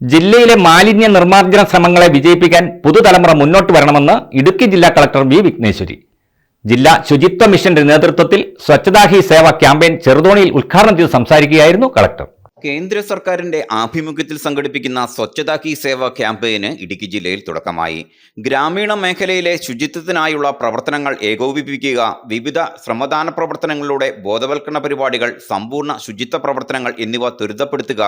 ജില്ലയിലെ മാലിന്യ നിർമ്മാർജ്ജന ശ്രമങ്ങളെ വിജയിപ്പിക്കാൻ പുതുതലമുറ മുന്നോട്ട് വരണമെന്ന് ഇടുക്കി ജില്ലാ കളക്ടർ വി വിഘ്നേശ്വരി. ജില്ലാ ശുചിത്വ മിഷന്റെ നേതൃത്വത്തിൽ സ്വച്ഛതാ ഹി സേവ ക്യാമ്പയിൻ ചെറുതോണിയിൽ ഉദ്ഘാടനം ചെയ്ത് സംസാരിക്കുകയായിരുന്നു കളക്ടർ. കേന്ദ്ര സർക്കാരിന്റെ ആഭിമുഖ്യത്തിൽ സംഘടിപ്പിക്കുന്ന സ്വച്ഛതാ ഹി സേവ ക്യാമ്പയിന് ഇടുക്കി ജില്ലയിൽ തുടക്കമായി. ഗ്രാമീണ മേഖലയിലെ ശുചിത്വത്തിനായുള്ള പ്രവർത്തനങ്ങൾ ഏകോപിപ്പിക്കുക, വിവിധ ശ്രമദാന പ്രവർത്തനങ്ങളിലൂടെ ബോധവൽക്കരണ പരിപാടികൾ, സമ്പൂർണ്ണ ശുചിത്വ പ്രവർത്തനങ്ങൾ എന്നിവ ത്വരിതപ്പെടുത്തുക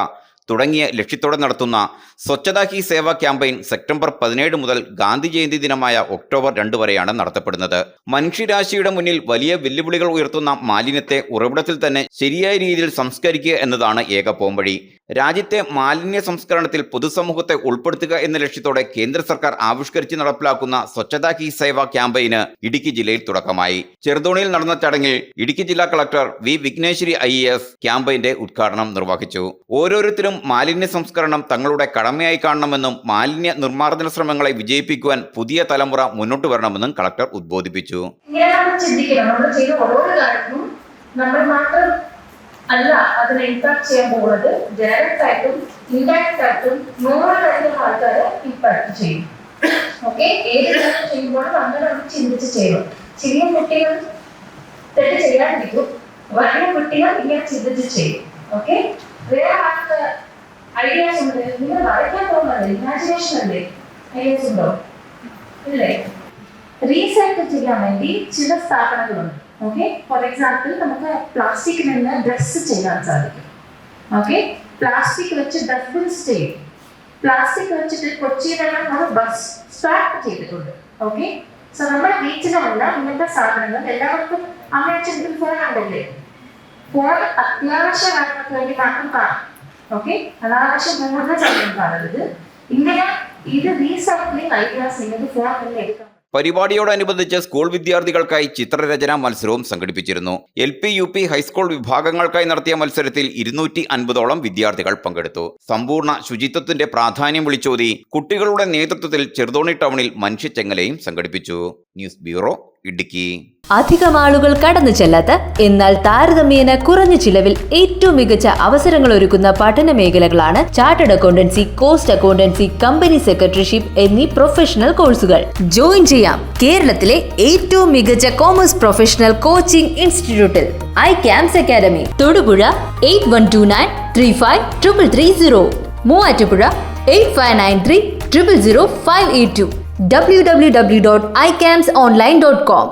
തുടങ്ങിയ ലക്ഷ്യത്തോടെ നടത്തുന്ന സ്വച്ഛതാ ഹി സേവ ക്യാമ്പയിൻ സെപ്റ്റംബർ 17 മുതൽ ഗാന്ധി ജയന്തി ദിനമായ ഒക്ടോബർ 2 വരെയാണ് നടത്തപ്പെടുന്നത്. മനുഷ്യരാശിയുടെ മുന്നിൽ വലിയ വെല്ലുവിളികൾ ഉയർത്തുന്ന മാലിന്യത്തെ ഉറവിടത്തിൽ തന്നെ ശരിയായ രീതിയിൽ സംസ്കരിക്കുക എന്നതാണ് ഏക പോംവഴി. രാജ്യത്തെ മാലിന്യ സംസ്കരണത്തിൽ പൊതുസമൂഹത്തെ ഉൾപ്പെടുത്തുക എന്ന ലക്ഷ്യത്തോടെ കേന്ദ്ര സർക്കാർ ആവിഷ്കരിച്ച് നടപ്പിലാക്കുന്ന സ്വച്ഛതാ ഹി സേവ ക്യാമ്പയിന് ഇടുക്കി ജില്ലയിൽ തുടക്കമായി. ചെറുതോണിയിൽ നടന്ന ചടങ്ങിൽ ഇടുക്കി ജില്ലാ കളക്ടർ വി വിഘ്നേശ്വരി IAS ക്യാമ്പയിന്റെ ഉദ്ഘാടനം നിർവഹിച്ചു. ഓരോരുത്തരും മാലിന്യ സംസ്കരണം തങ്ങളുടെ കടമയായി കാണണമെന്നും മാലിന്യ നിർമ്മാർജ്ജന ശ്രമങ്ങളെ വിജയിപ്പിക്കുവാൻ പുതിയ തലമുറ മുന്നോട്ട് വരണമെന്നും കളക്ടർ ഉദ്ബോധിപ്പിച്ചു. അല്ല അതിനെ ഇമ്പാക്ട് ചെയ്യാൻ പോകുന്നത് ഡയറക്റ്റ് ആയിട്ടും ഇൻഡയറക്റ്റ് ആയിട്ടും നൂറുകണക്കിന് ആൾക്കാർ ഇമ്പാക്ട് ചെയ്യും. ഓക്കെ, ഏത് കാര്യം ചെയ്യുമ്പോഴും അങ്ങനെ ചിന്തിച്ച് ചെയ്യണം. ചെറിയ കുട്ടികൾ തെറ്റ് ചെയ്യാതിരിക്കും, വലിയ കുട്ടികൾ ഇങ്ങനെ ചിന്തിച്ച് ചെയ്യും. ഓക്കെ, വേറെ ആൾക്ക് ഐഡിയാസ് ഉണ്ട്, നിങ്ങൾ വരയ്ക്കാൻ പോകുന്നത് ഇമാജിനേഷൻ അല്ലേ? ഐഡിയാസ് ഉണ്ടോ? ഇല്ലേ? റീസൈക്കിൾ ചെയ്യാൻ വേണ്ടി ചില സ്ഥാപനങ്ങളുണ്ട്. ഓക്കെ, ഫോർ എക്സാമ്പിൾ നമുക്ക് പ്ലാസ്റ്റിക്കിൽ നിന്ന് ഡ്രസ്സ് ചെയ്യാൻ സാധിക്കും. ഓക്കെ, പ്ലാസ്റ്റിക് വെച്ച് ഡസ്റ്റ്ബിൻസ് ചെയ്യും. പ്ലാസ്റ്റിക് വെച്ചിട്ട് കൊച്ചിയിലെല്ലാം നമ്മൾ ബസ് സ്റ്റാർട്ട് ചെയ്തിട്ടുണ്ട്. ഓക്കെ, സോ നമ്മുടെ ബീച്ചിലുള്ള ഇങ്ങനത്തെ സാധനങ്ങൾ എല്ലാവർക്കും അമ്മയച്ഛനും ഫോൺ ഉണ്ടല്ലേ? ഫോൺ അത്യാവശ്യ കാര്യങ്ങൾക്ക് വേണ്ടി മാത്രം കാണും. ഓക്കെ, അനാവശ്യം കൂടുതൽ സമയം കാണരുത്. ഇങ്ങനെ ഇത് റീസൈക്ലിംഗ് ഐഡിയാസ് നിങ്ങൾക്ക് ഫോൺ തന്നെ എടുക്കാം. പരിപാടിയോടനുബന്ധിച്ച് സ്കൂൾ വിദ്യാർത്ഥികൾക്കായി ചിത്രരചനാ മത്സരവും സംഘടിപ്പിച്ചിരുന്നു. LP, UP, ഹൈസ്കൂൾ വിഭാഗങ്ങൾക്കായി നടത്തിയ മത്സരത്തിൽ 250ഓളം വിദ്യാർത്ഥികൾ പങ്കെടുത്തു. സമ്പൂർണ്ണ ശുചിത്വത്തിന്റെ പ്രാധാന്യം വിളിച്ചോതി കുട്ടികളുടെ നേതൃത്വത്തിൽ ചെറുതോണി ടൗണിൽ മനുഷ്യച്ചെങ്ങലയും സംഘടിപ്പിച്ചു. News bureau, Idukki. അധികം ആളുകൾ കടന്നു ചെല്ലാത്ത എന്നാൽ താരതമ്യേന കുറഞ്ഞ ചിലവിൽ ഏറ്റവും മികച്ച അവസരങ്ങൾ ഒരുക്കുന്ന പഠന മേഖലകളാണ് chartered accountancy, cost accountancy, company secretaryship എന്നീ പ്രൊഫഷണൽ കോഴ്സുകൾ. ജോയിൻ ചെയ്യാം കേരളത്തിലെ ഏറ്റവും മികച്ച കോമേഴ്സ് പ്രൊഫഷണൽ കോച്ചിംഗ് ഇൻസ്റ്റിറ്റ്യൂട്ടിൽ iCAMS academy. Thodupuzha 8129353330, Muvattupuzha 8593 00582, www.icamsonline.com.